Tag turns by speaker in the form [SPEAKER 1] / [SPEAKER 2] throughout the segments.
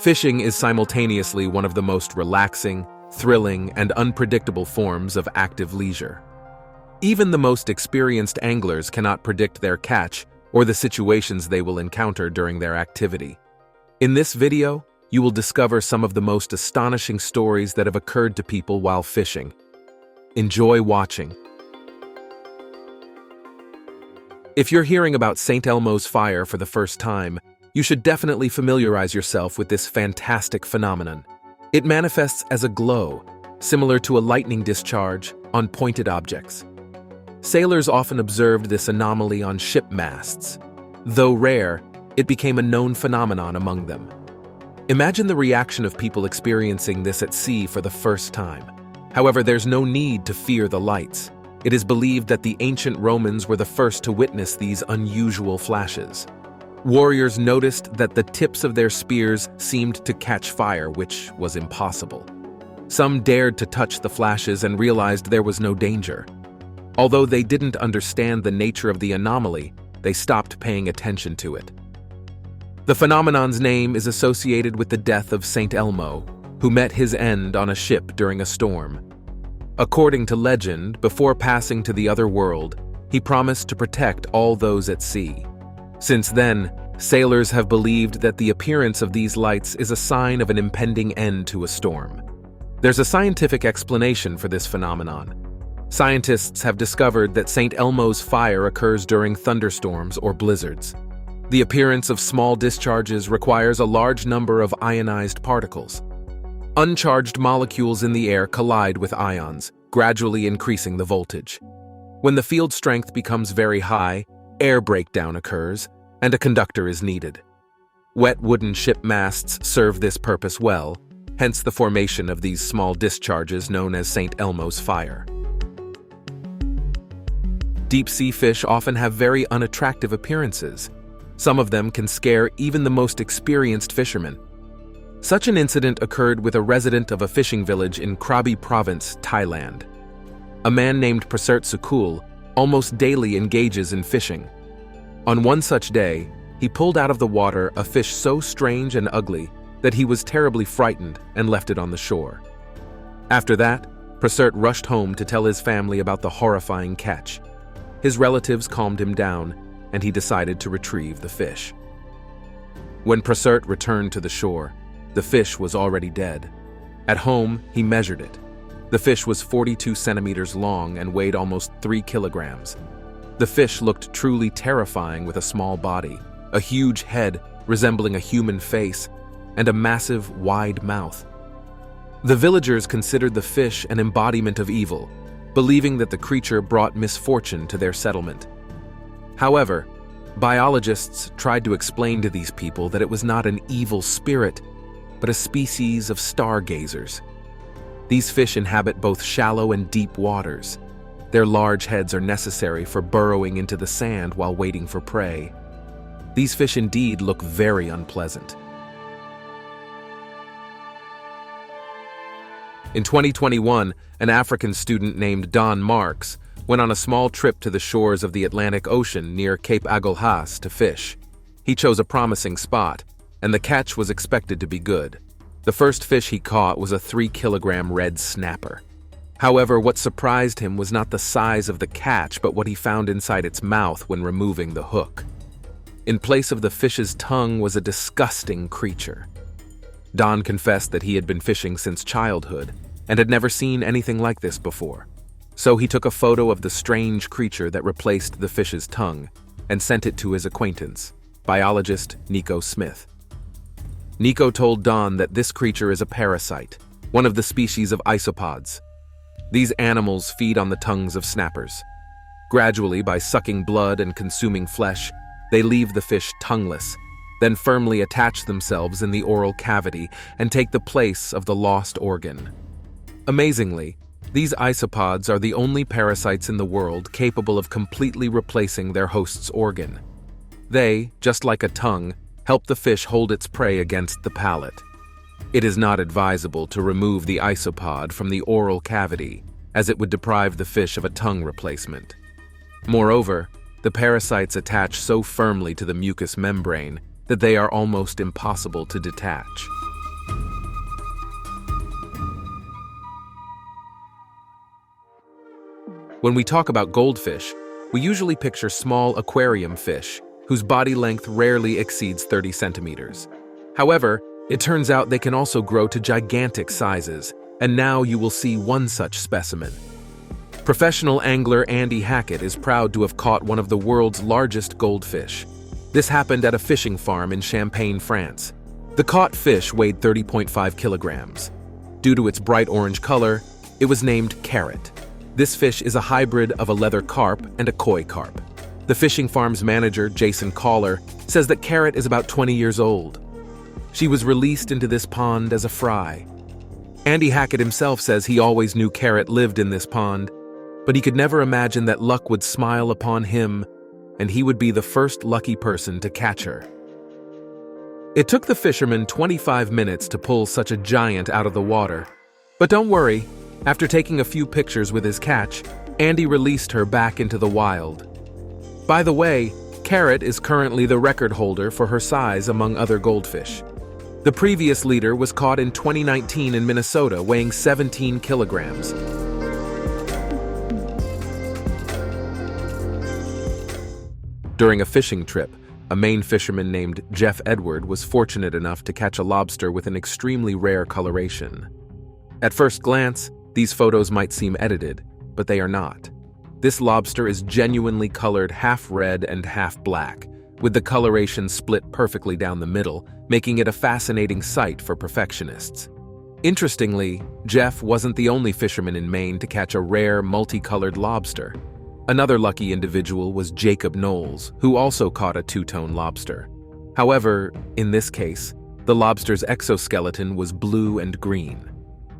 [SPEAKER 1] Fishing is simultaneously one of the most relaxing, thrilling, and unpredictable forms of active leisure. Even the most experienced anglers cannot predict their catch or the situations they will encounter during their activity. In this video, you will discover some of the most astonishing stories that have occurred to people while fishing. Enjoy watching. If you're hearing about St. Elmo's fire for the first time, you should definitely familiarize yourself with this fantastic phenomenon. It manifests as a glow, similar to a lightning discharge on pointed objects. Sailors often observed this anomaly on ship masts. Though rare, it became a known phenomenon among them. Imagine the reaction of people experiencing this at sea for the first time. However, there's no need to fear the lights. It is believed that the ancient Romans were the first to witness these unusual flashes. Warriors noticed that the tips of their spears seemed to catch fire, which was impossible. Some dared to touch the flashes and realized there was no danger. Although they didn't understand the nature of the anomaly, they stopped paying attention to it. The phenomenon's name is associated with the death of Saint Elmo, who met his end on a ship during a storm. According to legend, before passing to the other world, he promised to protect all those at sea. Since then, sailors have believed that the appearance of these lights is a sign of an impending end to a storm. There's a scientific explanation for this phenomenon. Scientists have discovered that St. Elmo's fire occurs during thunderstorms or blizzards. The appearance of small discharges requires a large number of ionized particles. Uncharged molecules in the air collide with ions, gradually increasing the voltage. When the field strength becomes very high, air breakdown occurs, and a conductor is needed. Wet wooden ship masts serve this purpose well, hence the formation of these small discharges known as St. Elmo's fire. Deep-sea fish often have very unattractive appearances. Some of them can scare even the most experienced fishermen. Such an incident occurred with a resident of a fishing village in Krabi Province, Thailand. A man named Prasert Sukul almost daily engages in fishing. On one such day, he pulled out of the water a fish so strange and ugly that he was terribly frightened and left it on the shore. After that, Prasert rushed home to tell his family about the horrifying catch. His relatives calmed him down, and he decided to retrieve the fish. When Prasert returned to the shore, the fish was already dead. At home, he measured it. The fish was 42 centimeters long and weighed almost 3 kilograms. The fish looked truly terrifying with a small body, a huge head resembling a human face, and a massive, wide mouth. The villagers considered the fish an embodiment of evil, believing that the creature brought misfortune to their settlement. However, biologists tried to explain to these people that it was not an evil spirit, but a species of stargazers. These fish inhabit both shallow and deep waters. Their large heads are necessary for burrowing into the sand while waiting for prey. These fish indeed look very unpleasant. In 2021, an African student named Don Marks went on a small trip to the shores of the Atlantic Ocean near Cape Agulhas to fish. He chose a promising spot, and the catch was expected to be good. The first fish he caught was a 3-kilogram red snapper. However, what surprised him was not the size of the catch, but what he found inside its mouth when removing the hook. In place of the fish's tongue was a disgusting creature. Don confessed that he had been fishing since childhood and had never seen anything like this before. So he took a photo of the strange creature that replaced the fish's tongue and sent it to his acquaintance, biologist Nico Smith. Nico told Don that this creature is a parasite, one of the species of isopods. These animals feed on the tongues of snappers. Gradually, by sucking blood and consuming flesh, they leave the fish tongueless, then firmly attach themselves in the oral cavity and take the place of the lost organ. Amazingly, these isopods are the only parasites in the world capable of completely replacing their host's organ. They, just like a tongue, help the fish hold its prey against the palate. It is not advisable to remove the isopod from the oral cavity, as it would deprive the fish of a tongue replacement. Moreover, the parasites attach so firmly to the mucous membrane that they are almost impossible to detach. When we talk about goldfish, we usually picture small aquarium fish, whose body length rarely exceeds 30 centimeters. However, it turns out they can also grow to gigantic sizes, and now you will see one such specimen. Professional angler Andy Hackett is proud to have caught one of the world's largest goldfish. This happened at a fishing farm in Champagne, France. The caught fish weighed 30.5 kilograms. Due to its bright orange color, it was named Carrot. This fish is a hybrid of a leather carp and a koi carp. The fishing farm's manager, Jason Caller, says that Carrot is about 20 years old. She was released into this pond as a fry. Andy Hackett himself says he always knew Carrot lived in this pond, but he could never imagine that luck would smile upon him and he would be the first lucky person to catch her. It took the fisherman 25 minutes to pull such a giant out of the water. But don't worry, after taking a few pictures with his catch, Andy released her back into the wild. By the way, Carrot is currently the record holder for her size among other goldfish. The previous leader was caught in 2019 in Minnesota, weighing 17 kilograms. During a fishing trip, a Maine fisherman named Jeff Edward was fortunate enough to catch a lobster with an extremely rare coloration. At first glance, these photos might seem edited, but they are not. This lobster is genuinely colored half red and half black, with the coloration split perfectly down the middle, making it a fascinating sight for perfectionists. Interestingly, Jeff wasn't the only fisherman in Maine to catch a rare, multicolored lobster. Another lucky individual was Jacob Knowles, who also caught a two-tone lobster. However, in this case, the lobster's exoskeleton was blue and green.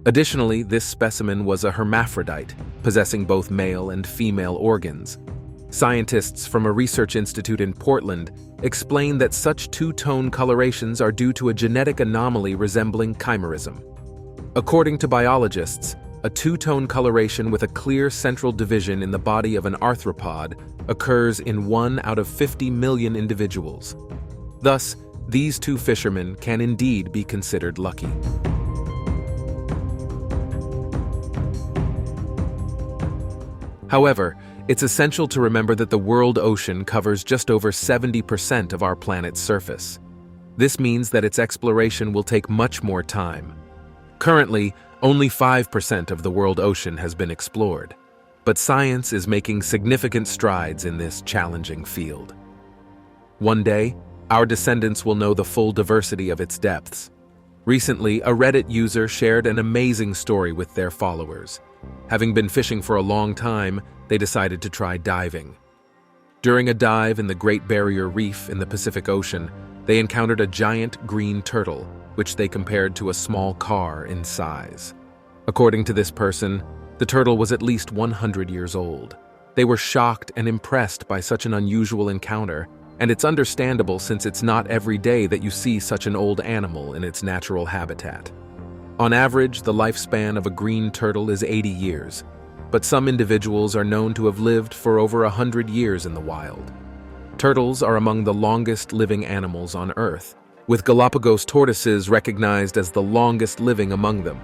[SPEAKER 1] Additionally, this specimen was a hermaphrodite, possessing both male and female organs. Scientists from a research institute in Portland explain that such two-tone colorations are due to a genetic anomaly resembling chimerism. According to biologists, a two-tone coloration with a clear central division in the body of an arthropod occurs in 1 out of 50 million individuals. Thus, these two fishermen can indeed be considered lucky. However, it's essential to remember that the world ocean covers just over 70% of our planet's surface. This means that its exploration will take much more time. Currently, only 5% of the world ocean has been explored, but science is making significant strides in this challenging field. One day, our descendants will know the full diversity of its depths. Recently, a Reddit user shared an amazing story with their followers. Having been fishing for a long time, they decided to try diving. During a dive in the Great Barrier Reef in the Pacific Ocean, they encountered a giant green turtle, which they compared to a small car in size. According to this person, the turtle was at least 100 years old. They were shocked and impressed by such an unusual encounter, and it's understandable since it's not every day that you see such an old animal in its natural habitat. On average, the lifespan of a green turtle is 80 years, but some individuals are known to have lived for over 100 years in the wild. Turtles are among the longest living animals on Earth, with Galapagos tortoises recognized as the longest living among them.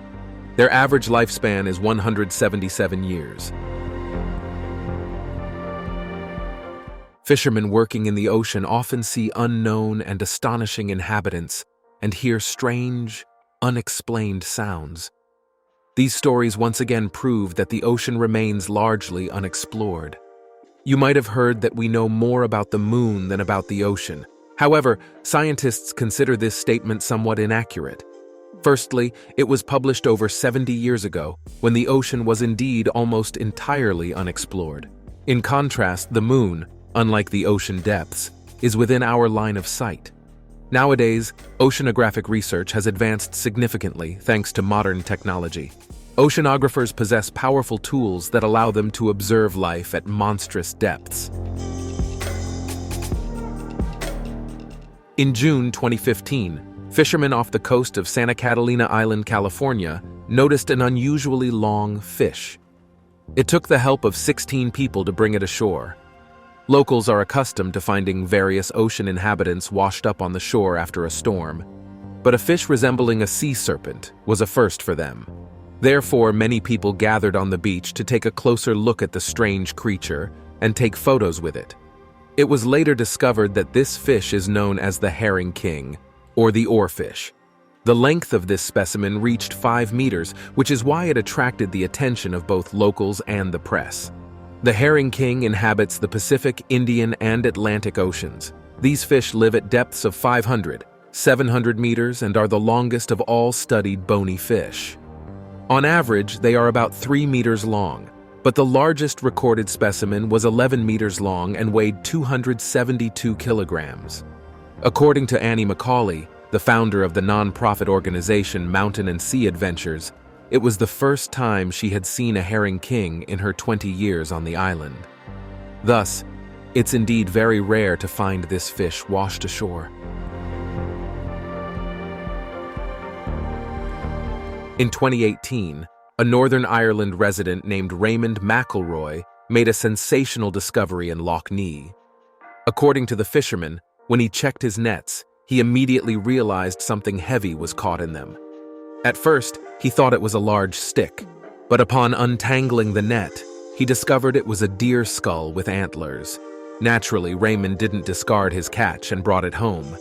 [SPEAKER 1] Their average lifespan is 177 years. Fishermen working in the ocean often see unknown and astonishing inhabitants and hear strange, unexplained sounds. These stories once again prove that the ocean remains largely unexplored. You might have heard that we know more about the moon than about the ocean. However, scientists consider this statement somewhat inaccurate. Firstly, it was published over 70 years ago, when the ocean was indeed almost entirely unexplored. In contrast, the moon, unlike the ocean depths, is within our line of sight. Nowadays, oceanographic research has advanced significantly thanks to modern technology. Oceanographers possess powerful tools that allow them to observe life at monstrous depths. In June 2015, fishermen off the coast of Santa Catalina Island, California, noticed an unusually long fish. It took the help of 16 people to bring it ashore. Locals are accustomed to finding various ocean inhabitants washed up on the shore after a storm, but a fish resembling a sea serpent was a first for them. Therefore, many people gathered on the beach to take a closer look at the strange creature and take photos with it. It was later discovered that this fish is known as the herring king, or the oarfish. The length of this specimen reached 5 meters, which is why it attracted the attention of both locals and the press. The herring king inhabits the Pacific, Indian, and Atlantic Oceans. These fish live at depths of 500, 700 meters and are the longest of all studied bony fish. On average, they are about 3 meters long, but the largest recorded specimen was 11 meters long and weighed 272 kilograms. According to Annie Macaulay, the founder of the non-profit organization Mountain and Sea Adventures, it was the first time she had seen a herring king in her 20 years on the island. Thus, it's indeed very rare to find this fish washed ashore. In 2018, a Northern Ireland resident named Raymond McElroy made a sensational discovery in Lough Neagh. According to the Fisherman, when he checked his nets, he immediately realized something heavy was caught in them. At first, he thought it was a large stick, but upon untangling the net, he discovered it was a deer skull with antlers. Naturally, Raymond didn't discard his catch and brought it home.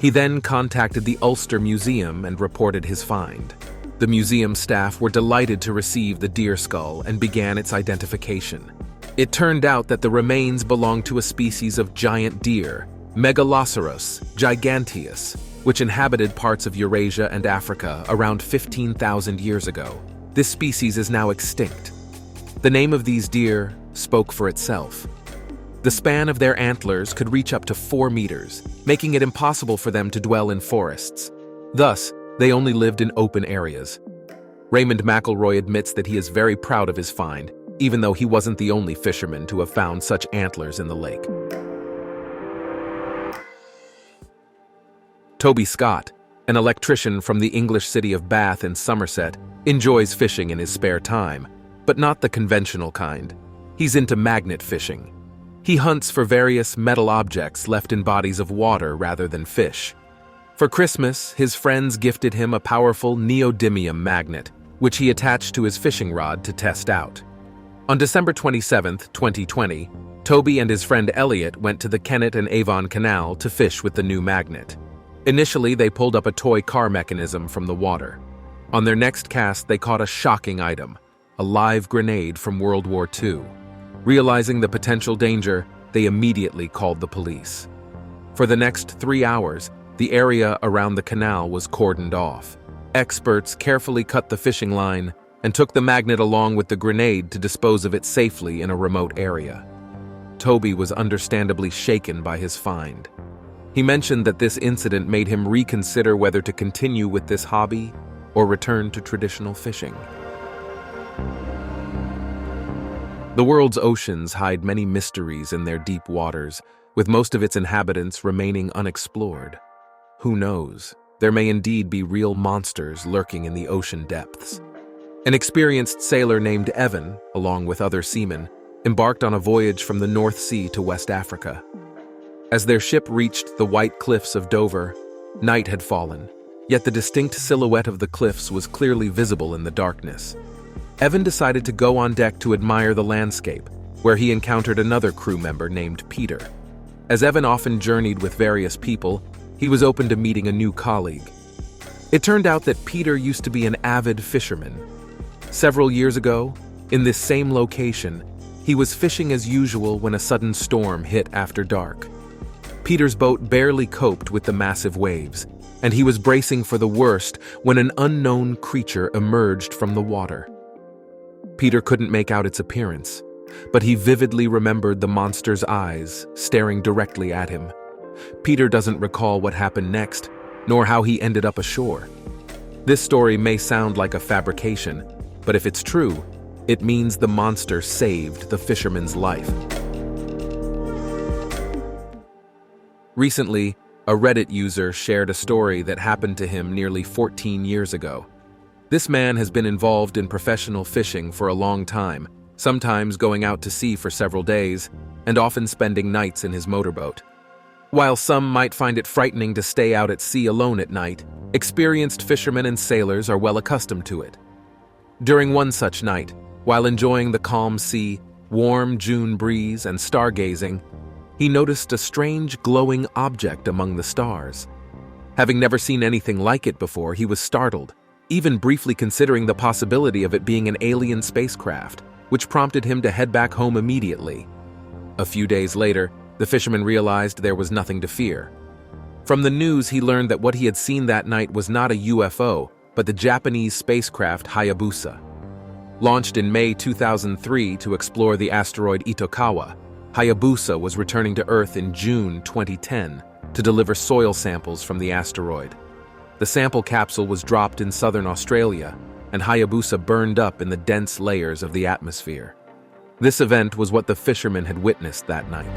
[SPEAKER 1] He then contacted the Ulster Museum and reported his find. The museum staff were delighted to receive the deer skull and began its identification. It turned out that the remains belonged to a species of giant deer, Megaloceros giganteus, which inhabited parts of Eurasia and Africa around 15,000 years ago. This species is now extinct. The name of these deer spoke for itself. The span of their antlers could reach up to 4 meters, making it impossible for them to dwell in forests. Thus, they only lived in open areas. Raymond McElroy admits that he is very proud of his find, even though he wasn't the only fisherman to have found such antlers in the lake. Toby Scott, an electrician from the English city of Bath in Somerset, enjoys fishing in his spare time, but not the conventional kind. He's into magnet fishing. He hunts for various metal objects left in bodies of water rather than fish. For Christmas, his friends gifted him a powerful neodymium magnet, which he attached to his fishing rod to test out. On December 27, 2020, Toby and his friend Elliot went to the Kennet and Avon Canal to fish with the new magnet. Initially, they pulled up a toy car mechanism from the water. On their next cast, they caught a shocking item, a live grenade from World War II. Realizing the potential danger, they immediately called the police. For the next 3 hours, the area around the canal was cordoned off. Experts carefully cut the fishing line and took the magnet along with the grenade to dispose of it safely in a remote area. Toby was understandably shaken by his find. He mentioned that this incident made him reconsider whether to continue with this hobby or return to traditional fishing. The world's oceans hide many mysteries in their deep waters, with most of its inhabitants remaining unexplored. Who knows? There may indeed be real monsters lurking in the ocean depths. An experienced sailor named Evan, along with other seamen, embarked on a voyage from the North Sea to West Africa. As their ship reached the white cliffs of Dover, night had fallen, yet the distinct silhouette of the cliffs was clearly visible in the darkness. Evan decided to go on deck to admire the landscape, where he encountered another crew member named Peter. As Evan often journeyed with various people, he was open to meeting a new colleague. It turned out that Peter used to be an avid fisherman. Several years ago, in this same location, he was fishing as usual when a sudden storm hit after dark. Peter's boat barely coped with the massive waves, and he was bracing for the worst when an unknown creature emerged from the water. Peter couldn't make out its appearance, but he vividly remembered the monster's eyes staring directly at him. Peter doesn't recall what happened next, nor how he ended up ashore. This story may sound like a fabrication, but if it's true, it means the monster saved the fisherman's life. Recently, a Reddit user shared a story that happened to him nearly 14 years ago. This man has been involved in professional fishing for a long time, sometimes going out to sea for several days, and often spending nights in his motorboat. While some might find it frightening to stay out at sea alone at night, experienced fishermen and sailors are well accustomed to it. During one such night, while enjoying the calm sea, warm June breeze, and stargazing, he noticed a strange glowing object among the stars. Having never seen anything like it before, he was startled, even briefly considering the possibility of it being an alien spacecraft, which prompted him to head back home immediately. A few days later, the fisherman realized there was nothing to fear. From the news, he learned that what he had seen that night was not a UFO, but the Japanese spacecraft Hayabusa. Launched in May 2003 to explore the asteroid Itokawa, Hayabusa was returning to Earth in June 2010 to deliver soil samples from the asteroid. The sample capsule was dropped in southern Australia, and Hayabusa burned up in the dense layers of the atmosphere. This event was what the fisherman had witnessed that night.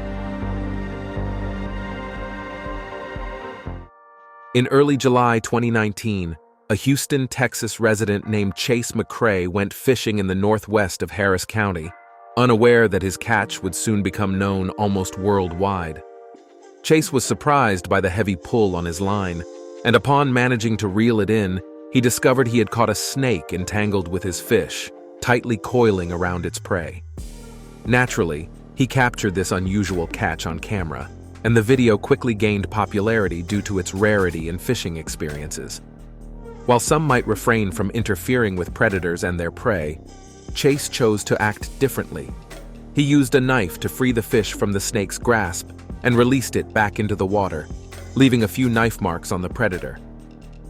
[SPEAKER 1] In early July 2019, a Houston, Texas resident named Chase McCrae went fishing in the northwest of Harris County, unaware that his catch would soon become known almost worldwide. Chase was surprised by the heavy pull on his line, and upon managing to reel it in, he discovered he had caught a snake entangled with his fish, tightly coiling around its prey. Naturally, he captured this unusual catch on camera, and the video quickly gained popularity due to its rarity in fishing experiences. While some might refrain from interfering with predators and their prey, Chase chose to act differently. He used a knife to free the fish from the snake's grasp and released it back into the water, leaving a few knife marks on the predator.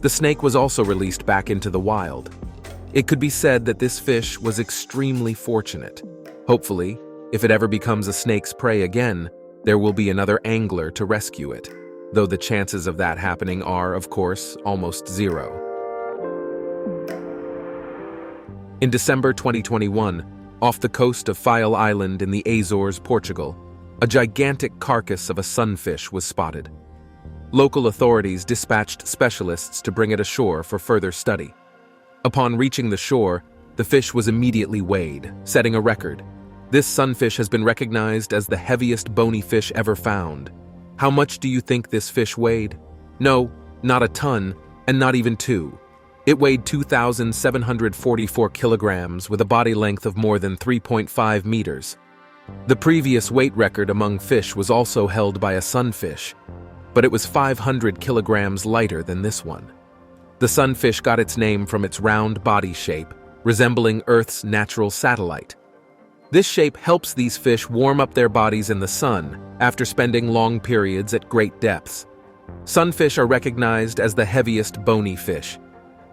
[SPEAKER 1] The snake was also released back into the wild. It could be said that this fish was extremely fortunate. Hopefully, if it ever becomes a snake's prey again, there will be another angler to rescue it, though the chances of that happening are, of course, almost zero. In December 2021, off the coast of Faial Island in the Azores, Portugal, a gigantic carcass of a sunfish was spotted. Local authorities dispatched specialists to bring it ashore for further study. Upon reaching the shore, the fish was immediately weighed, setting a record. This sunfish has been recognized as the heaviest bony fish ever found. How much do you think this fish weighed? No, not a ton, and not even 2. It weighed 2,744 kilograms with a body length of more than 3.5 meters. The previous weight record among fish was also held by a sunfish, but it was 500 kilograms lighter than this one. The sunfish got its name from its round body shape, resembling Earth's natural satellite. This shape helps these fish warm up their bodies in the sun after spending long periods at great depths. Sunfish are recognized as the heaviest bony fish.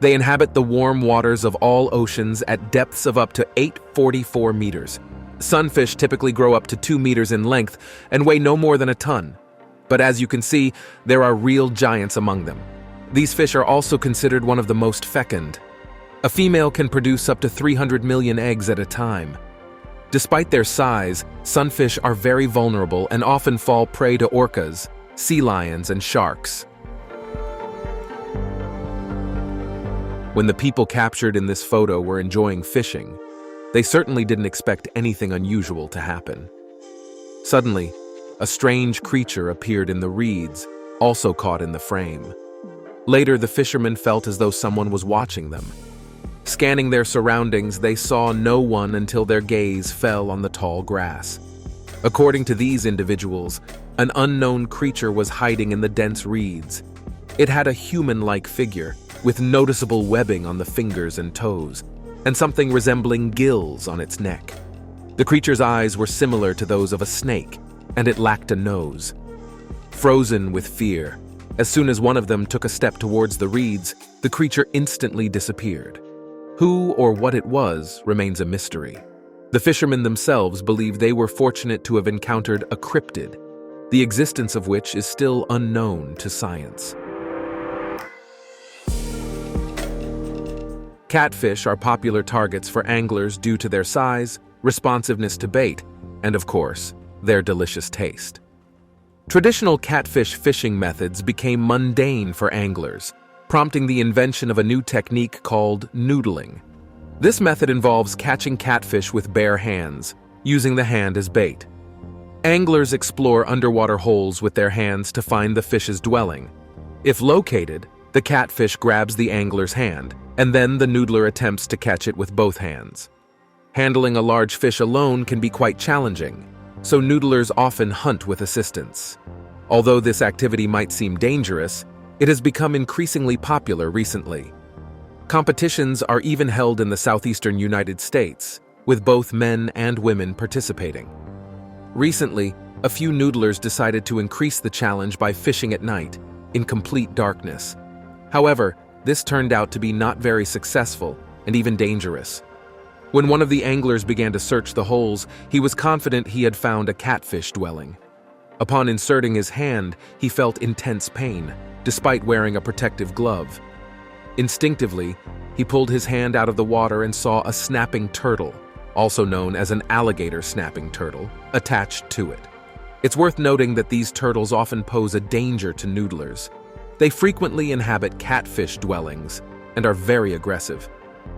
[SPEAKER 1] They inhabit the warm waters of all oceans at depths of up to 844 meters. Sunfish typically grow up to 2 meters in length and weigh no more than a ton. But as you can see, there are real giants among them. These fish are also considered one of the most fecund. A female can produce up to 300 million eggs at a time. Despite their size, sunfish are very vulnerable and often fall prey to orcas, sea lions, and sharks. When the people captured in this photo were enjoying fishing, they certainly didn't expect anything unusual to happen. Suddenly, a strange creature appeared in the reeds, also caught in the frame. Later, the fishermen felt as though someone was watching them. Scanning their surroundings, they saw no one until their gaze fell on the tall grass. According to these individuals, an unknown creature was hiding in the dense reeds. It had a human-like figure, with noticeable webbing on the fingers and toes, and something resembling gills on its neck. The creature's eyes were similar to those of a snake, and it lacked a nose. Frozen with fear, as soon as one of them took a step towards the reeds, the creature instantly disappeared. Who or what it was remains a mystery. The fishermen themselves believe they were fortunate to have encountered a cryptid, the existence of which is still unknown to science. Catfish are popular targets for anglers due to their size, responsiveness to bait, and of course, their delicious taste. Traditional catfish fishing methods became mundane for anglers, prompting the invention of a new technique called noodling. This method involves catching catfish with bare hands, using the hand as bait. Anglers explore underwater holes with their hands to find the fish's dwelling. If located, The catfish grabs the angler's hand, and then the noodler attempts to catch it with both hands. Handling a large fish alone can be quite challenging, so noodlers often hunt with assistance. Although this activity might seem dangerous, it has become increasingly popular recently. Competitions are even held in the southeastern United States, with both men and women participating. Recently, a few noodlers decided to increase the challenge by fishing at night, in complete darkness. However, this turned out to be not very successful and even dangerous. When one of the anglers began to search the holes, he was confident he had found a catfish dwelling. Upon inserting his hand, he felt intense pain, despite wearing a protective glove. Instinctively, he pulled his hand out of the water and saw a snapping turtle, also known as an alligator snapping turtle, attached to it. It's worth noting that these turtles often pose a danger to noodlers. They frequently inhabit catfish dwellings and are very aggressive.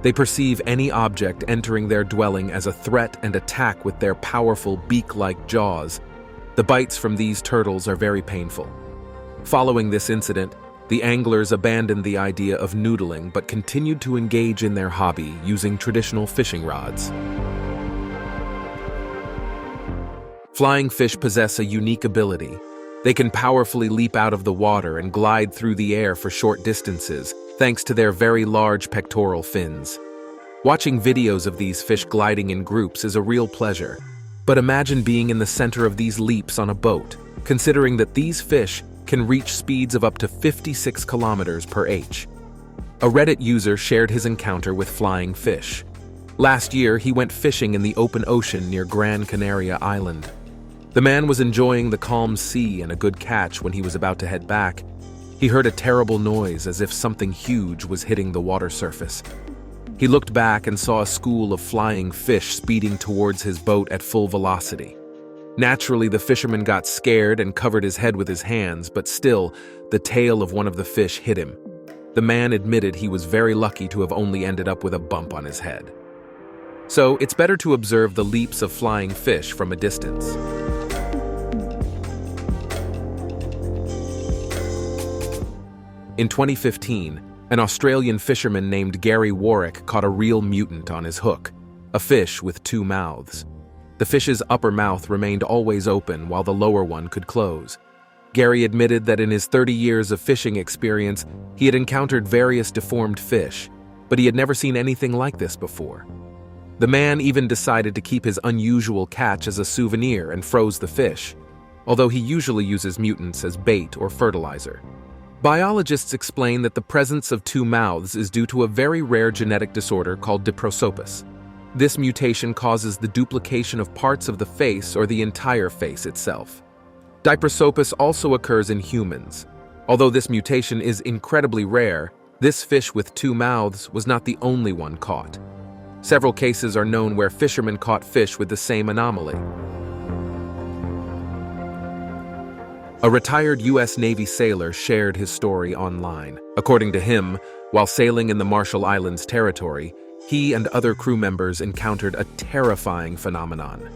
[SPEAKER 1] They perceive any object entering their dwelling as a threat and attack with their powerful beak-like jaws. The bites from these turtles are very painful. Following this incident, the anglers abandoned the idea of noodling but continued to engage in their hobby using traditional fishing rods. Flying fish possess a unique ability. They can powerfully leap out of the water and glide through the air for short distances, thanks to their very large pectoral fins. Watching videos of these fish gliding in groups is a real pleasure. But imagine being in the center of these leaps on a boat, considering that these fish can reach speeds of up to 56 kilometers per h. A Reddit user shared his encounter with flying fish. Last year, he went fishing in the open ocean near Gran Canaria Island. The man was enjoying the calm sea and a good catch when he was about to head back. He heard a terrible noise as if something huge was hitting the water surface. He looked back and saw a school of flying fish speeding towards his boat at full velocity. Naturally, the fisherman got scared and covered his head with his hands, but still, the tail of one of the fish hit him. The man admitted he was very lucky to have only ended up with a bump on his head. So, it's better to observe the leaps of flying fish from a distance. In 2015, an Australian fisherman named Gary Warwick caught a real mutant on his hook, a fish with two mouths. The fish's upper mouth remained always open while the lower one could close. Gary admitted that in his 30 years of fishing experience, he had encountered various deformed fish, but he had never seen anything like this before. The man even decided to keep his unusual catch as a souvenir and froze the fish, although he usually uses mutants as bait or fertilizer. Biologists explain that the presence of two mouths is due to a very rare genetic disorder called diprosopis. This mutation causes the duplication of parts of the face or the entire face itself. Diprosopis also occurs in humans. Although this mutation is incredibly rare, this fish with two mouths was not the only one caught. Several cases are known where fishermen caught fish with the same anomaly. A retired U.S. Navy sailor shared his story online. According to him, while sailing in the Marshall Islands territory, he and other crew members encountered a terrifying phenomenon.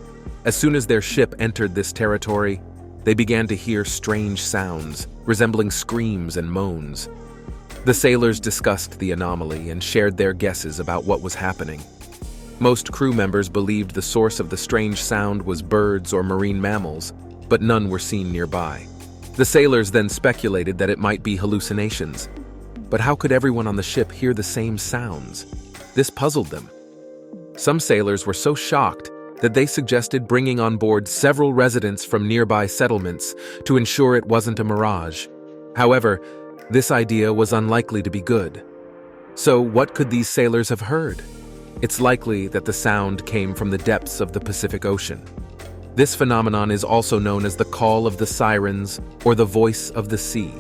[SPEAKER 1] As soon as their ship entered this territory, they began to hear strange sounds, resembling screams and moans. The sailors discussed the anomaly and shared their guesses about what was happening. Most crew members believed the source of the strange sound was birds or marine mammals, but none were seen nearby. The sailors then speculated that it might be hallucinations. But how could everyone on the ship hear the same sounds? This puzzled them. Some sailors were so shocked that they suggested bringing on board several residents from nearby settlements to ensure it wasn't a mirage. However, this idea was unlikely to be good. So what could these sailors have heard? It's likely that the sound came from the depths of the Pacific Ocean. This phenomenon is also known as the call of the sirens or the voice of the sea.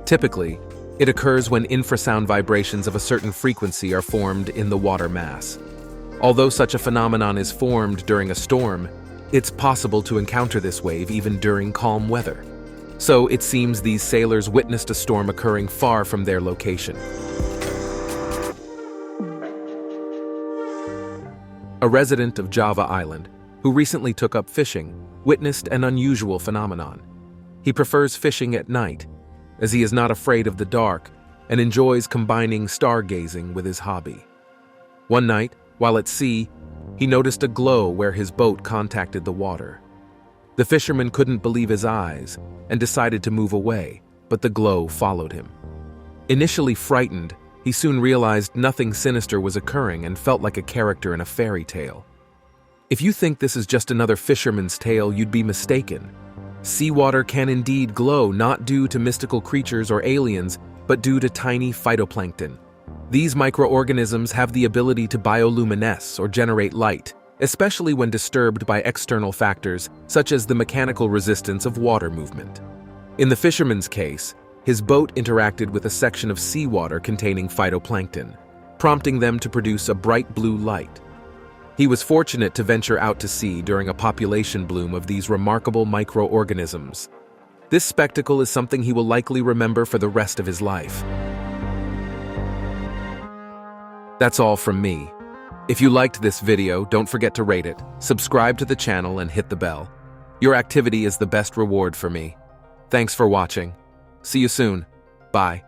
[SPEAKER 1] Typically, it occurs when infrasound vibrations of a certain frequency are formed in the water mass. Although such a phenomenon is formed during a storm, it's possible to encounter this wave even during calm weather. So it seems these sailors witnessed a storm occurring far from their location. A resident of Java Island, who recently took up fishing, witnessed an unusual phenomenon. He prefers fishing at night. As he is not afraid of the dark, and enjoys combining stargazing with his hobby. One night, while at sea, he noticed a glow where his boat contacted the water. The fisherman couldn't believe his eyes and decided to move away, but the glow followed him. Initially frightened, he soon realized nothing sinister was occurring and felt like a character in a fairy tale. If you think this is just another fisherman's tale, you'd be mistaken. Seawater can indeed glow, not due to mystical creatures or aliens, but due to tiny phytoplankton. These microorganisms have the ability to bioluminesce or generate light, especially when disturbed by external factors such as the mechanical resistance of water movement. In the fisherman's case, his boat interacted with a section of seawater containing phytoplankton, prompting them to produce a bright blue light. He was fortunate to venture out to sea during a population bloom of these remarkable microorganisms. This spectacle is something he will likely remember for the rest of his life. That's all from me. If you liked this video, don't forget to rate it, subscribe to the channel, and hit the bell. Your activity is the best reward for me. Thanks for watching. See you soon. Bye.